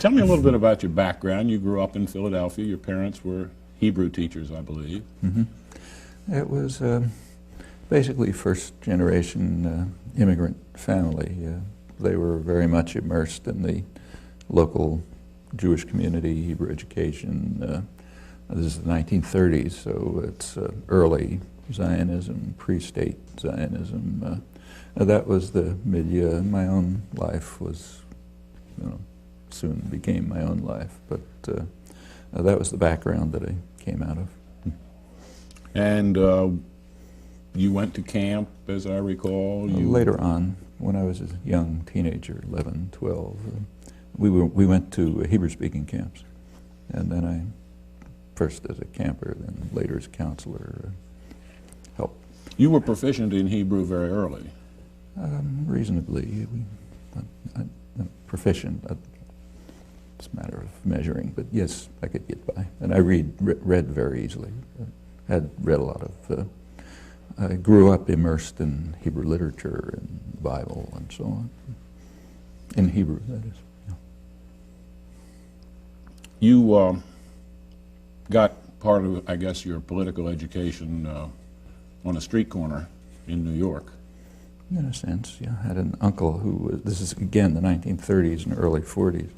Tell me a little bit about your background. You grew up in Philadelphia. Your parents were Hebrew teachers, I believe. Mm-hmm. It was basically first-generation immigrant family. They were very much immersed in the local Jewish community, Hebrew education. This is the 1930s, so it's early Zionism, pre-state Zionism. That was the milieu. My own life was, soon became my own life, but that was the background that I came out of. And you went to camp, as I recall? Later on, when I was a young teenager, 11, 12, we went to Hebrew-speaking camps, and then I, first as a camper, then later as a counselor, helped. You were proficient in Hebrew very early? Reasonably. Proficient. It's a matter of measuring, but yes, I could get by. And I read very easily. Had read a lot of, I grew up immersed in Hebrew literature and the Bible and so on. In Hebrew, that is. Yeah. You got part of, I guess, your political education on a street corner in New York. In a sense, yeah. I had an uncle who, this is again the 1930s and early 40s,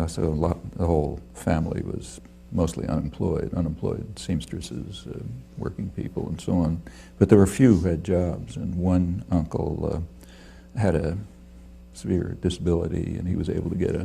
so the whole family was mostly unemployed seamstresses, working people and so on. But there were few who had jobs, and one uncle had a severe disability, and he was able to get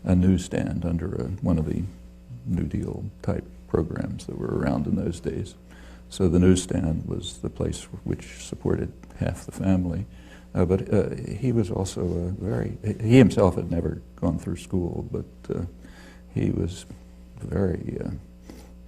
a newsstand under one of the New Deal type programs that were around in those days. So the newsstand was the place which supported half the family. But he was also he himself had never gone through school, but he was very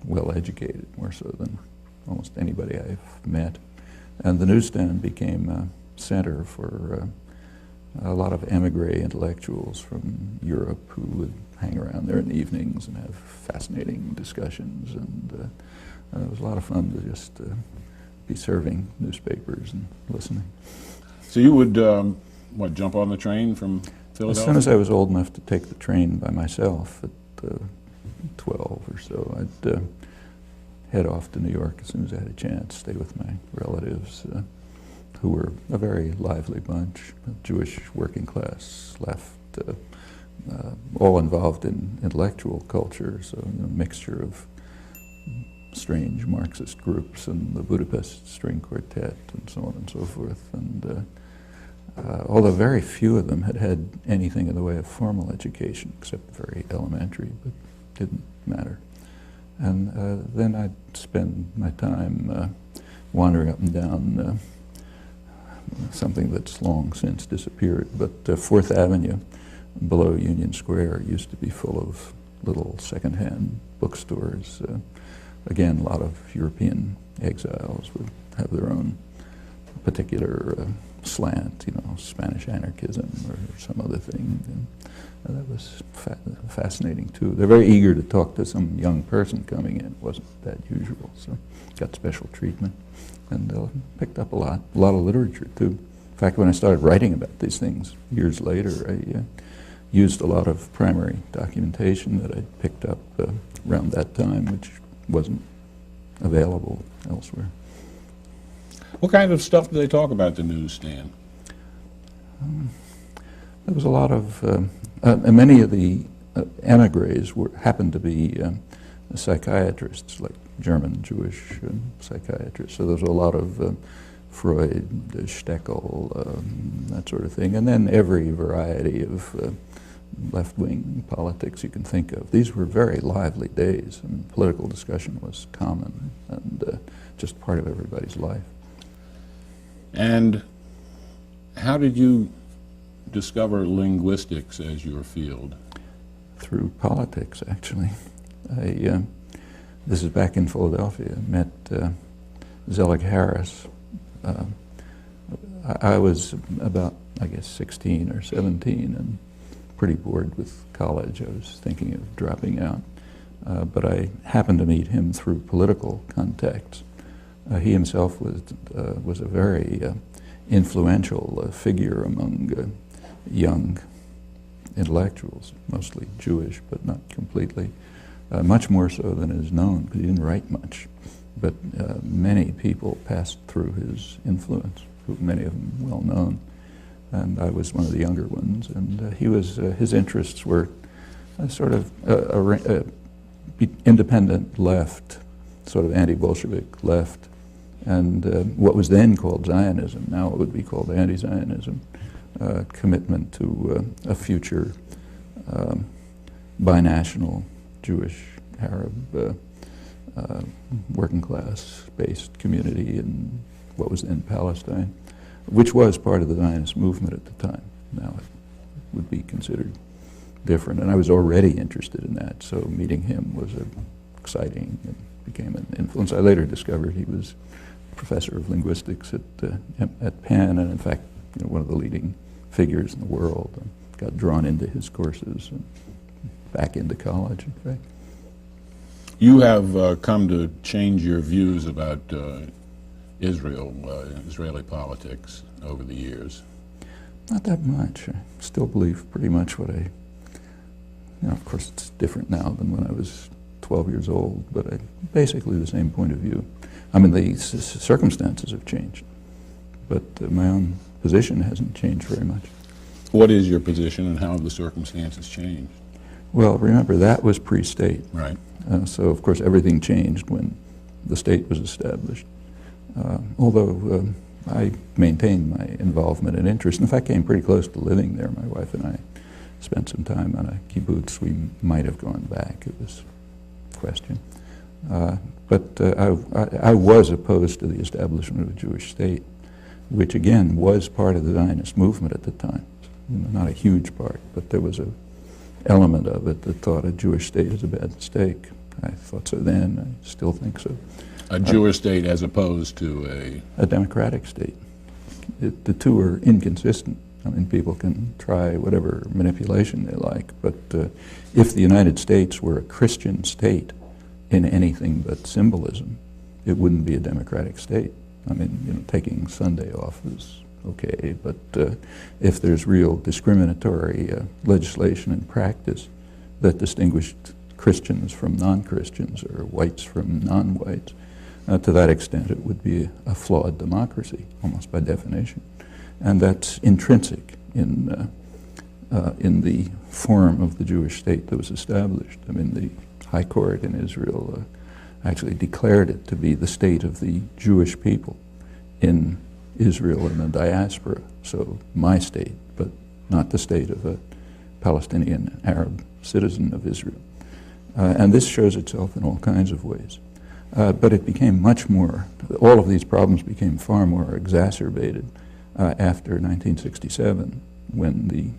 well educated, more so than almost anybody I've met. And the newsstand became a center for a lot of emigre intellectuals from Europe who would hang around there in the evenings and have fascinating discussions. And it was a lot of fun to just be serving newspapers and listening. So you would, jump on the train from Philadelphia? As soon as I was old enough to take the train by myself at 12 or so, I'd head off to New York as soon as I had a chance, stay with my relatives, who were a very lively bunch, Jewish working class, left, all involved in intellectual culture, so a mixture of strange Marxist groups and the Budapest String Quartet and so on and so forth. And although very few of them had had anything in the way of formal education, except very elementary, but didn't matter. And then I'd spend my time wandering up and down something that's long since disappeared, but Fourth Avenue below Union Square used to be full of little second-hand bookstores. Again, a lot of European exiles would have their own particular slant, Spanish anarchism or some other thing. And that was fascinating too. They're very eager to talk to some young person coming in. It wasn't that usual, so got special treatment. And picked up a lot of literature too. In fact, when I started writing about these things years later, I used a lot of primary documentation that I'd picked up around that time, which wasn't available elsewhere. What kind of stuff do they talk about at the newsstand? There was a lot of, many of the emigres happened to be psychiatrists, like German Jewish psychiatrists. So there was a lot of Freud, Steckel, that sort of thing, and then every variety of left-wing politics you can think of. These were very lively days, and political discussion was common and just part of everybody's life. And how did you discover linguistics as your field? Through politics, actually. This is back in Philadelphia. I met Zelig Harris. I was about, I guess, 16 or 17 and pretty bored with college. I was thinking of dropping out. But I happened to meet him through political contacts. He himself was a very influential figure among young intellectuals, mostly Jewish, but not completely, much more so than is known, because he didn't write much. But many people passed through his influence, many of them well known, and I was one of the younger ones. And he was his interests were sort of independent left, sort of anti-Bolshevik left, and what was then called Zionism, now it would be called anti-Zionism, commitment to a future binational Jewish-Arab working class-based community in what was then Palestine, which was part of the Zionist movement at the time. Now it would be considered different, and I was already interested in that, so meeting him was exciting and became an influence. I later discovered he was professor of linguistics at Penn, and in fact, one of the leading figures in the world. And got drawn into his courses and back into college, in fact. You have come to change your views about Israeli politics over the years. Not that much. I still believe pretty much what of course it's different now than when I was 12 years old, but basically the same point of view. I mean, the circumstances have changed, but my own position hasn't changed very much. What is your position, and how have the circumstances changed? Well, remember, that was pre-state. Right. So, of course, everything changed when the state was established. Although I maintained my involvement and interest. In fact, came pretty close to living there. My wife and I spent some time on a kibbutz. We might have gone back. It was a question. But I was opposed to the establishment of a Jewish state, which, again, was part of the Zionist movement at the time. Not a huge part, but there was an element of it that thought a Jewish state is a bad mistake. I thought so then. I still think so. A Jewish state as opposed to a democratic state. The two are inconsistent. I mean, people can try whatever manipulation they like, but if the United States were a Christian state in anything but symbolism, it wouldn't be a democratic state. I mean, taking Sunday off is okay, but if there's real discriminatory legislation and practice that distinguished Christians from non-Christians or whites from non-whites, to that extent it would be a flawed democracy, almost by definition. And that's intrinsic in the form of the Jewish state that was established. I mean, the High Court in Israel actually declared it to be the state of the Jewish people in Israel and the diaspora, so my state, but not the state of a Palestinian Arab citizen of Israel. And this shows itself in all kinds of ways. But it became much more, all of these problems became far more exacerbated after 1967, when the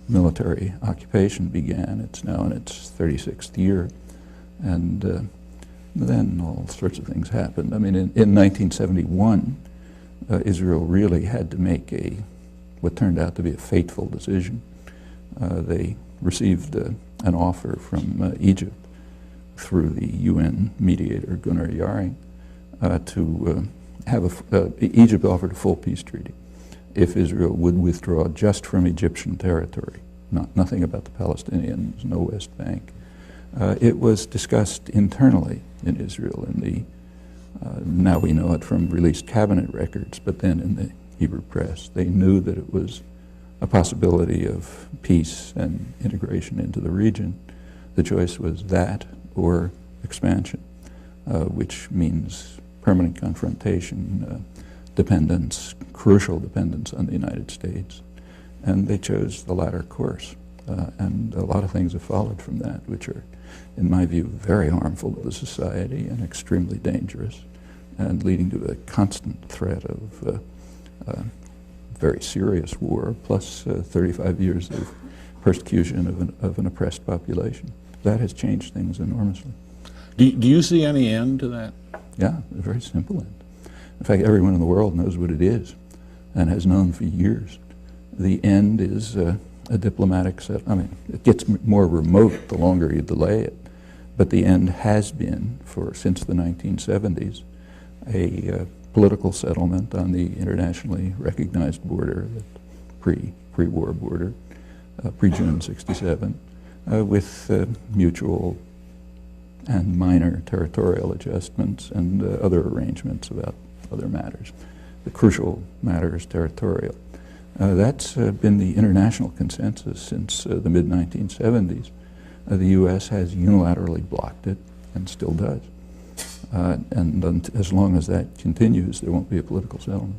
military occupation began. It's now in its 36th year. And then all sorts of things happened. I mean, in 1971, Israel really had to make what turned out to be a fateful decision. They received an offer from Egypt through the UN mediator Gunnar Yaring to have Egypt offered a full peace treaty if Israel would withdraw just from Egyptian territory, nothing about the Palestinians, no West Bank. It was discussed internally in Israel in the now we know it from released cabinet records, but then in the Hebrew press. They knew that it was a possibility of peace and integration into the region. The choice was that or expansion, which means permanent confrontation, dependence, crucial dependence on the United States. And they chose the latter course. And a lot of things have followed from that, which are, in my view, very harmful to the society and extremely dangerous, and leading to a constant threat of very serious war, plus 35 years of persecution of an oppressed population. That has changed things enormously. Do you see any end to that? Yeah, a very simple end. In fact, everyone in the world knows what it is and has known for years. The end is a diplomatic set. I mean, it gets more remote the longer you delay it, but the end has been, since the 1970s, a political settlement on the internationally recognized border, the pre-war border, pre-June '67, with mutual and minor territorial adjustments and other arrangements about other matters. The crucial matter is territorial. That's been the international consensus since the mid-1970s. The U.S. has unilaterally blocked it and still does. And as long as that continues, there won't be a political settlement.